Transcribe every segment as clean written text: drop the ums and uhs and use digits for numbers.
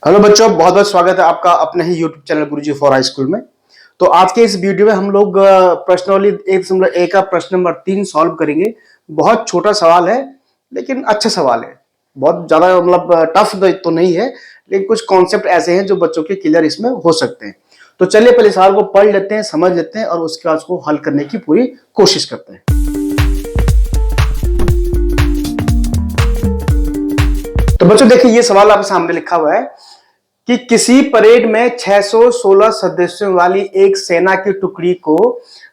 Hello बच्चों, बहुत बहुत स्वागत है आपका अपने ही YouTube channel Guruji for high school में। तो आज के इस वीडियो में हम लोग प्रश्नावली 1.1 का प्रश्न नंबर 3 सॉल्व करेंगे। बहुत छोटा सवाल है लेकिन अच्छा सवाल है। बहुत ज्यादा मतलब टफ तो नहीं है, लेकिन कुछ कॉन्सेप्ट ऐसे हैं जो बच्चों के क्लियर इसमें हो सकते हैं। तो चलिए पहले सवाल को पढ़ लेते हैं, समझ लेते हैं और उसके बाद उसको हल करने की पूरी कोशिश करते हैं। तो बच्चों देखिए, ये सवाल आपके सामने लिखा हुआ है कि किसी परेड में 616 सदस्यों वाली एक सेना की टुकड़ी को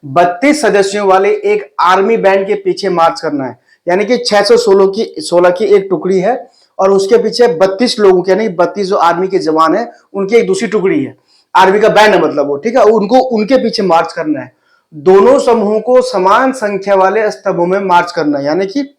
32 सदस्यों वाले एक आर्मी बैंड के पीछे मार्च करना है। यानी कि 616 की एक टुकड़ी है और उसके पीछे 32 लोगों के, यानी 32 जो आर्मी के जवान है उनकी एक दूसरी टुकड़ी है। आर्मी का बैंड है मतलब वो, ठीक है, उनको उनके पीछे मार्च करना है। दोनों समूहों को समान संख्या वाले स्तंभों में मार्च करना है। यानी कि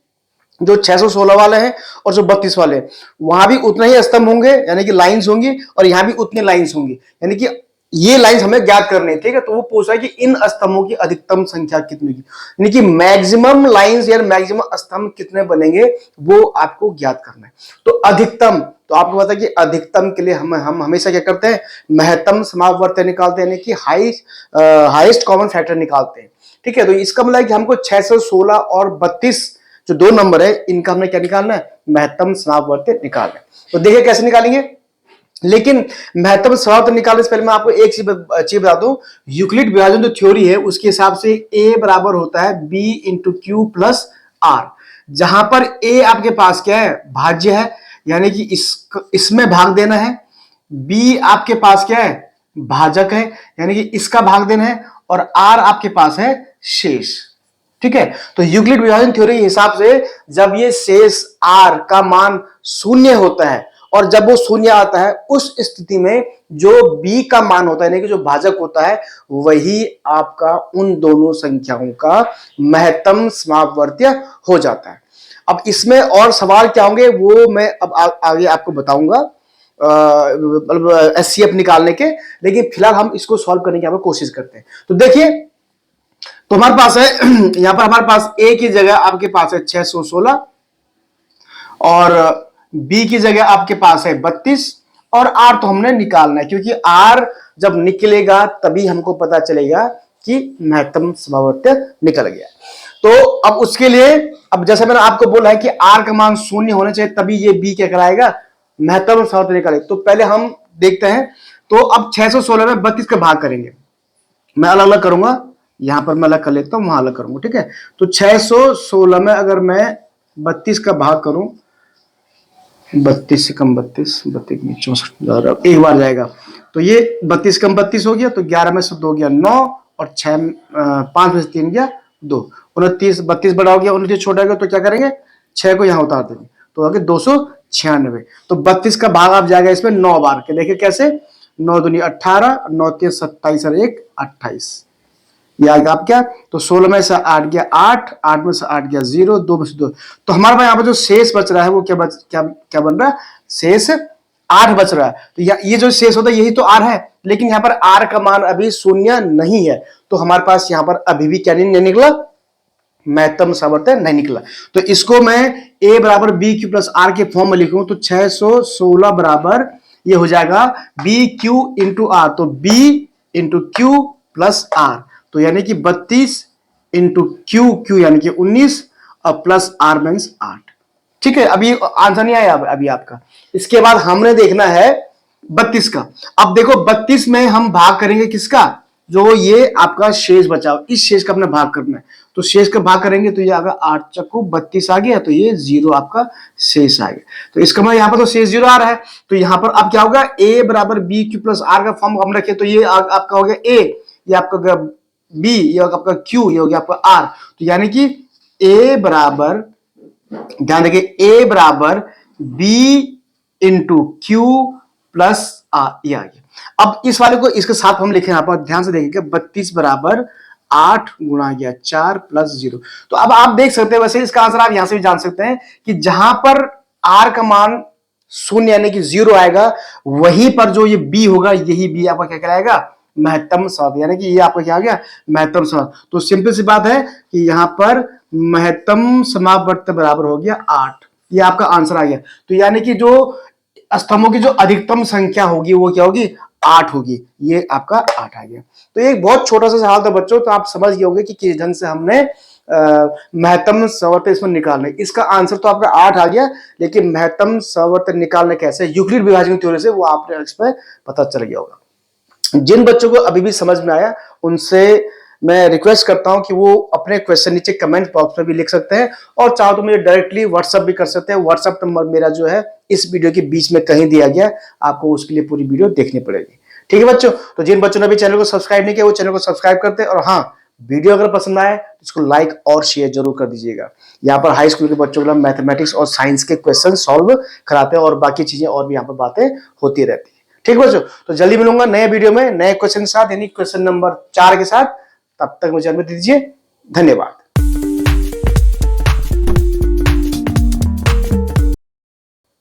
जो 616 वाले हैं और जो 32 वाले हैं, वहां भी उतने ही स्तंभ होंगे, यानी कि लाइंस होंगी, और यहां भी उतनी लाइंस होंगी। यानी कि ये लाइंस हमें ज्ञात करनी है, ठीक है। तो वो पूछ रहा है कि इन स्तंभों की अधिकतम संख्या कितनी की, यानी कि मैक्सिमम लाइंस या मैक्सिमम स्तंभ कितने बनेंगे वो आपको ज्ञात करना है। तो अधिकतम, तो आपको पता है कि अधिकतम के लिए हम हमेशा क्या करते हैं, महत्तम समापवर्त्य निकालते हैं, यानी कि हाईएस्ट कॉमन फैक्टर निकालते हैं, ठीक है। तो इसका मतलब है कि हमको 616 और 32 जो दो नंबर है इनका हमने क्या निकालना है, महत्तम समापवर्त्य निकालना है। तो देखिए कैसे निकालेंगे। लेकिन महत्तम समापवर्त्य निकालने से पहले मैं आपको एक चीज बता दूं, यूक्लिड विभाजन जो थ्योरी है उसके हिसाब से ए बराबर होता है B into Q plus R. जहां पर ए आपके पास क्या है, भाज्य है, यानी कि इसमें भाग देना है। बी आपके पास क्या है, भाजक है, यानी कि इसका भाग देना है। और आर आपके पास है शेष, ठीक है। तो यूक्लिड विभाजन थ्योरी के हिसाब से जब ये शेष आर का मान शून्य होता है और जब वो शून्य आता है, उस स्थिति में जो बी का मान होता है, यानी कि जो भाजक होता है, वही आपका उन दोनों संख्याओं का महत्तम समापवर्त्य हो जाता है। अब इसमें और सवाल क्या होंगे वो मैं अब आगे आपको बताऊंगा, मतलब एचसीएफ निकालने के। लेकिन फिलहाल हम इसको सॉल्व करने की कोशिश करते हैं। तो देखिए, तो हमारे पास है यहां पर हमारे पास ए की जगह आपके पास है 616 और बी की जगह आपके पास है 32 और आर तो हमने निकालना है, क्योंकि आर जब निकलेगा तभी हमको पता चलेगा कि महत्तम समापवर्त्य निकल गया। तो अब उसके लिए, अब जैसे मैंने आपको बोला है कि आर का मान शून्य होना चाहिए तभी ये बी क्या कराएगा, महत्तम समापवर्त्य निकालेगा। तो पहले हम देखते हैं। तो अब 616 में 32 का भाग करेंगे। मैं अलग अलग करूंगा, यहां पर मैं अलग कर लेता हूं, वहां अलग करूंगा, ठीक है। तो 616 में अगर मैं 32 का भाग करूं, 32 से कम 32, 32 64 एक बार जाएगा, तो ये 32 कम 32 हो गया, तो 11 में से 2 गया 9 और 5 में से 3 गया 2, 29, 32 बड़ा हो गया, 29 छोटा हो गया, तो क्या करेंगे, 6 को यहां उतार देंगे, तो आगे 296। तो 32 का भाग आप जाएगा इसमें 9 बार के। देखिए कैसे, 9 दूनी 18, 9 3 27 और 1 28, ये आएगा आप क्या, तो 16 में से 8 गया 8, 8 में से 8 गया 0, 2 में से 2। तो हमारे पास यहाँ पर जो शेष बच रहा है वो क्या बन रहा है, शेष 8 बच रहा है। तो ये जो शेष होता है यही तो आर है, लेकिन यहाँ पर आर का मान अभी शून्य नहीं है, तो हमारे पास यहाँ पर अभी भी क्या नहीं निकला, महत्तम समापवर्त्य नहीं निकला। तो इसको मैं ए बराबर बी क्यू प्लस आर के फॉर्म में लिखूं, तो 616 बराबर ये हो जाएगा बी क्यू इंटू आर, तो B into Q plus R, तो यानी कि 32 इंटू क्यू यानी कि 19 और प्लस आर मीन्स 8, ठीक है। अभी आंसर नहीं आया अभी आपका। इसके बाद हमने देखना है 32 का। अब देखो 32 में हम भाग करेंगे किसका, जो ये आपका शेष बचा, इस शेष का अपना भाग करना है। तो शेष का भाग करेंगे तो ये आगे 8 चक्कू 32 आ गया, तो ये 0 आपका शेष आ गया। तो इसका मतलब यहाँ पर तो शेष 0 आ रहा है, तो यहाँ पर अब क्या होगा, ए बराबर बी क्यू प्लस आर का फॉर्म हम रखे, तो ये आपका हो गया ए, ये आपका बी, ये होगा आपका क्यू, ये हो गया आपका आर। तो यानी कि ए बराबर, ध्यान देखिए, ए बराबर B into Q plus R, ये आ गया। अब इस वाले को इसके साथ हम लिखे, यहां पर ध्यान से देखेंगे, 32 बराबर 8 गुणा गया 4 प्लस 0। तो अब आप देख सकते हैं, वैसे इसका आंसर आप यहां से भी जान सकते हैं कि जहां पर आर का मान शून्य यानी कि 0 आएगा, वहीं पर जो ये बी होगा, यही बी आपका क्या कहलाएगा, महत्तम समापवर्त्य, यानी कि ये आपका क्या आ गया, महत्तम समापवर्त्य। तो सिंपल सी बात है कि यहां पर महत्तम समापवर्त्य बराबर हो गया 8, ये आपका आंसर आ गया। तो यानी कि जो स्तंभों की जो अधिकतम संख्या होगी वो क्या होगी, 8 होगी। ये आपका 8 आ गया। तो ये एक बहुत छोटा सा सवाल था बच्चों, तो आप समझ गए होंगे कि किस ढंग से हमने महत्तम संवर्त इसमें निकालना है। इसका आंसर तो आपका 8 आ गया, लेकिन महत्तम संवर्त निकालने कैसे, यूक्लिड विभाजन थ्योरी से, वो आपने इस पर पता चल गया होगा। जिन बच्चों को अभी भी समझ में आया उनसे मैं रिक्वेस्ट करता हूं कि वो अपने क्वेश्चन नीचे कमेंट बॉक्स में भी लिख सकते हैं, और चाहो तो मुझे डायरेक्टली व्हाट्सएप भी कर सकते हैं। व्हाट्सएप नंबर मेरा जो है इस वीडियो के बीच में कहीं दिया गया, आपको उसके लिए पूरी वीडियो देखनी पड़ेगी। ठीक है बच्चों, तो जिन बच्चों ने अभी चैनल को सब्सक्राइब नहीं किया वो चैनल को सब्सक्राइब करते हैं, और हाँ, वीडियो अगर पसंद आए तो इसको लाइक और शेयर जरूर कर दीजिएगा। यहाँ पर हाई स्कूल के बच्चों को मैथमेटिक्स और साइंस के क्वेश्चन सॉल्व कराते हैं, और बाकी चीजें और भी यहाँ पर बातें होती रहती है। ठीक बच्चों, तो जल्दी मिलूंगा नए वीडियो में नए क्वेश्चन के साथ, यानी क्वेश्चन नंबर 4 के साथ। तब तक मुझे अनुमति दीजिए, धन्यवाद।